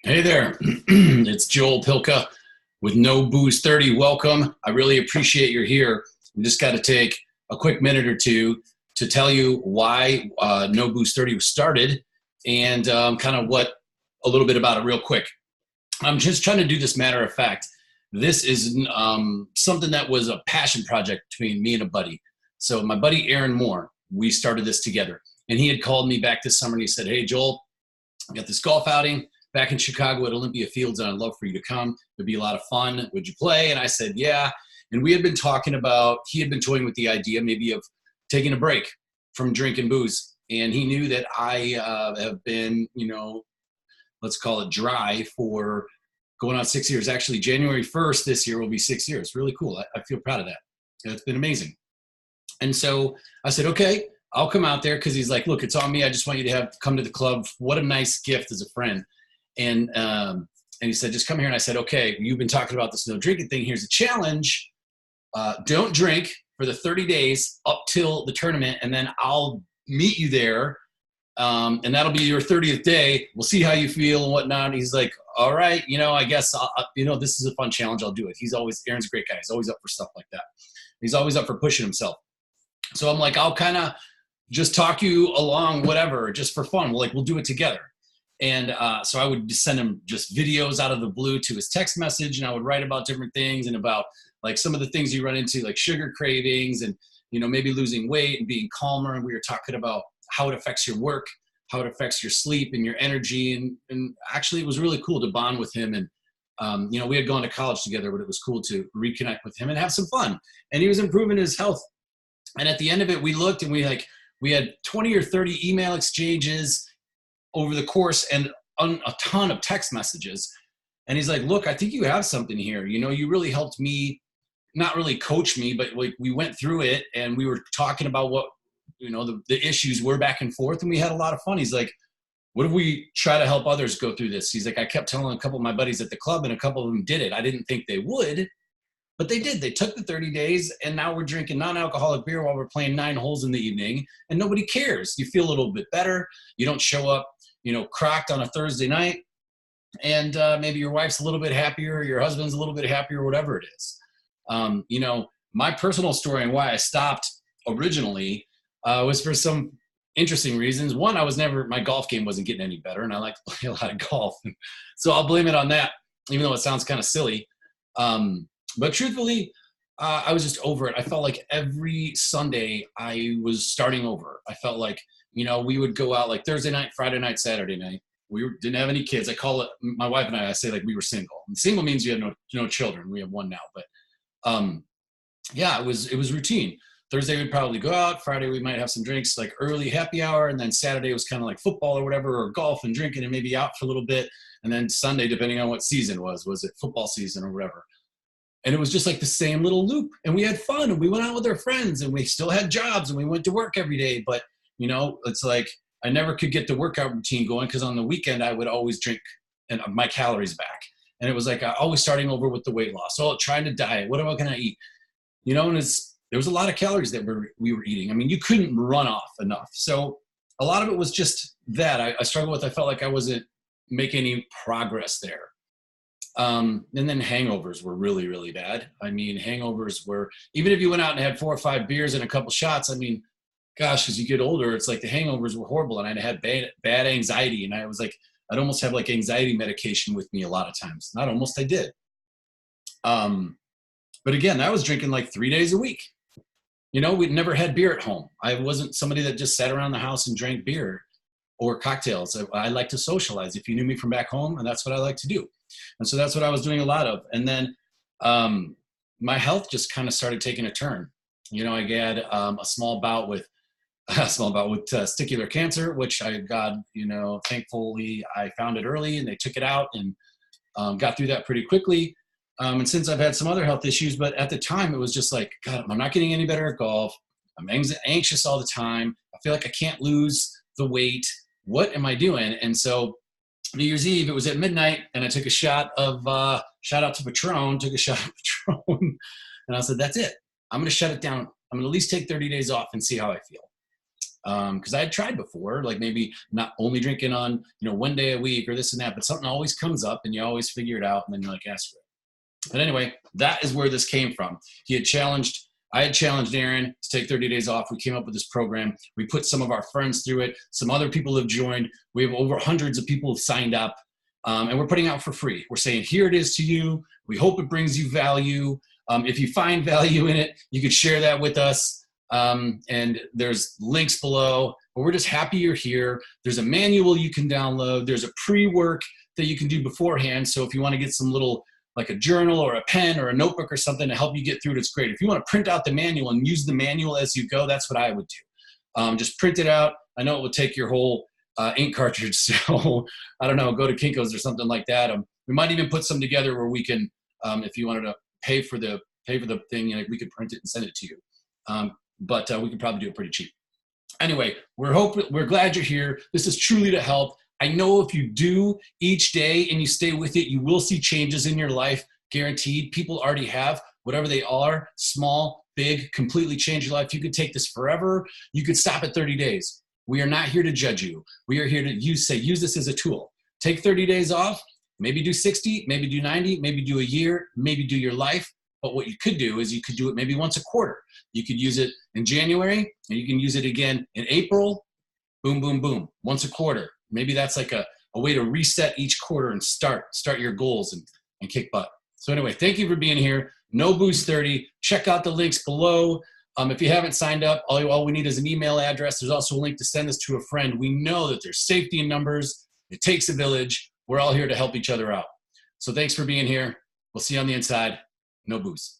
Hey there, it's Joel Pilka with No Booze 30. Welcome. I really appreciate you're here. I just got to take a quick minute or two to tell you why No Booze 30 was started and kind of what a little bit about it real quick. I'm just trying to do this matter of fact. This is something that was a passion project between me and a buddy. So my buddy Aaron Moore, we started this together. And he had called me back this summer and he said, "Hey, Joel, I got this golf outing back in Chicago at Olympia Fields, and I'd love for you to come. It'd be a lot of fun. Would you play?" And I said, "Yeah." And we had been talking about, he had been toying with the idea maybe of taking a break from drinking booze. And he knew that I have been, let's call it dry for going on 6 years. Actually, January 1st this year will be 6 years. Really cool. I feel proud of that. It's been amazing. And so I said, okay, I'll come out there because he's like, "Look, it's on me. I just want you to come to the club. What a nice gift as a friend." And he said, "Just come here." And I said, "Okay, you've been talking about this no drinking thing. Here's a challenge. Don't drink for the 30 days up till the tournament, and then I'll meet you there. And that'll be your 30th day. We'll see how you feel and whatnot." And he's like, "All right, I guess, this is a fun challenge. I'll do it." Aaron's a great guy. He's always up for stuff like that. He's always up for pushing himself. So I'm like, "I'll kind of just talk you along, whatever, just for fun. We'll do it together." And so I would send him just videos out of the blue to his text message, and I would write about different things and about like some of the things you run into, like sugar cravings and, maybe losing weight and being calmer. And we were talking about how it affects your work, how it affects your sleep and your energy. And actually, it was really cool to bond with him. And, we had gone to college together, but it was cool to reconnect with him and have some fun. And he was improving his health. And at the end of it, we looked and we had 20 or 30 email exchanges over the course and a ton of text messages. And he's like, "Look, I think you have something here. You really helped me, not really coach me, but we went through it and we were talking about what, the issues were back and forth, and we had a lot of fun." He's like, "What if we try to help others go through this?" He's like, "I kept telling a couple of my buddies at the club and a couple of them did it. I didn't think they would, but they did. They took the 30 days and now we're drinking non-alcoholic beer while we're playing 9 holes in the evening and nobody cares. You feel a little bit better. You don't show up, cracked on a Thursday night. And maybe your wife's a little bit happier, your husband's a little bit happier, whatever it is." My personal story and why I stopped originally was for some interesting reasons. One, my golf game wasn't getting any better, and I like to play a lot of golf. So I'll blame it on that, even though it sounds kind of silly. But truthfully, I was just over it. I felt like every Sunday I was starting over. I felt like, we would go out like Thursday night, Friday night, Saturday night. Didn't have any kids. I call it, my wife and I say like we were single. And single means you have no children. We have one now. But yeah, it was routine. Thursday we'd probably go out. Friday we might have some drinks, like early happy hour. And then Saturday was kind of like football or whatever, or golf and drinking and maybe out for a little bit. And then Sunday, depending on what season was it football season or whatever. And it was just like the same little loop. And we had fun and we went out with our friends and we still had jobs and we went to work every day. But, it's like I never could get the workout routine going because on the weekend I would always drink and my calories back. And it was like always starting over with the weight loss. So trying to diet. What am I going to eat? And there was a lot of calories that we were eating. I mean, you couldn't run off enough. So a lot of it was just that I struggled with. I felt like I wasn't making any progress there. And then hangovers were really, really bad. I mean, hangovers were, even if you went out and had 4 or 5 beers and a couple shots, I mean, gosh, as you get older, it's like the hangovers were horrible. And I had bad anxiety. And I'd almost have like anxiety medication with me a lot of times. Not almost, I did. But again, I was drinking like 3 days a week. We'd never had beer at home. I wasn't somebody that just sat around the house and drank beer or cocktails. I like to socialize. If you knew me from back home, and that's what I like to do. And so that's what I was doing a lot of. And then my health just kind of started taking a turn. I had a small bout with testicular cancer, which I got, thankfully I found it early and they took it out and got through that pretty quickly. And since I've had some other health issues, but at the time it was just like, God, I'm not getting any better at golf. I'm anxious all the time. I feel like I can't lose the weight. What am I doing? And so New Year's Eve, it was at midnight, and I took a shot of, shout out to Patron, took a shot of Patron, and I said, that's it. I'm going to shut it down. I'm going to at least take 30 days off and see how I feel. Because I had tried before, like maybe not only drinking on, one day a week or this and that, but something always comes up and you always figure it out and then you're like, ask for it. But anyway, that is where this came from. I had challenged Aaron to take 30 days off. We came up with this program. We put some of our friends through it. Some other people have joined. We have over hundreds of people who've signed up. And we're putting out for free. We're saying, here it is to you. We hope it brings you value. If you find value in it, you could share that with us. And there's links below. But we're just happy you're here. There's a manual you can download. There's a pre-work that you can do beforehand. So if you want to get some little, like a journal or a pen or a notebook or something to help you get through it, it's great. If you want to print out the manual and use the manual as you go, that's what I would do. Just print it out. I know it would take your whole ink cartridge, so I don't know, go to Kinko's or something like that. We might even put some together where we can, if you wanted to pay for the thing, we could print it and send it to you. But we could probably do it pretty cheap. Anyway, we're glad you're here. This is truly to help. I know if you do each day and you stay with it, you will see changes in your life, guaranteed. People already have, whatever they are, small, big, completely change your life. You could take this forever. You could stop at 30 days. We are not here to judge you. We are here to use this as a tool. Take 30 days off, maybe do 60, maybe do 90, maybe do a year, maybe do your life. But what you could do is you could do it maybe once a quarter. You could use it in January, and you can use it again in April. Boom, boom, boom, once a quarter. Maybe that's like a way to reset each quarter and start your goals and kick butt. So anyway, thank you for being here. No Boost 30. Check out the links below. If you haven't signed up, all we need is an email address. There's also a link to send this to a friend. We know that there's safety in numbers. It takes a village. We're all here to help each other out. So thanks for being here. We'll see you on the inside. No booze.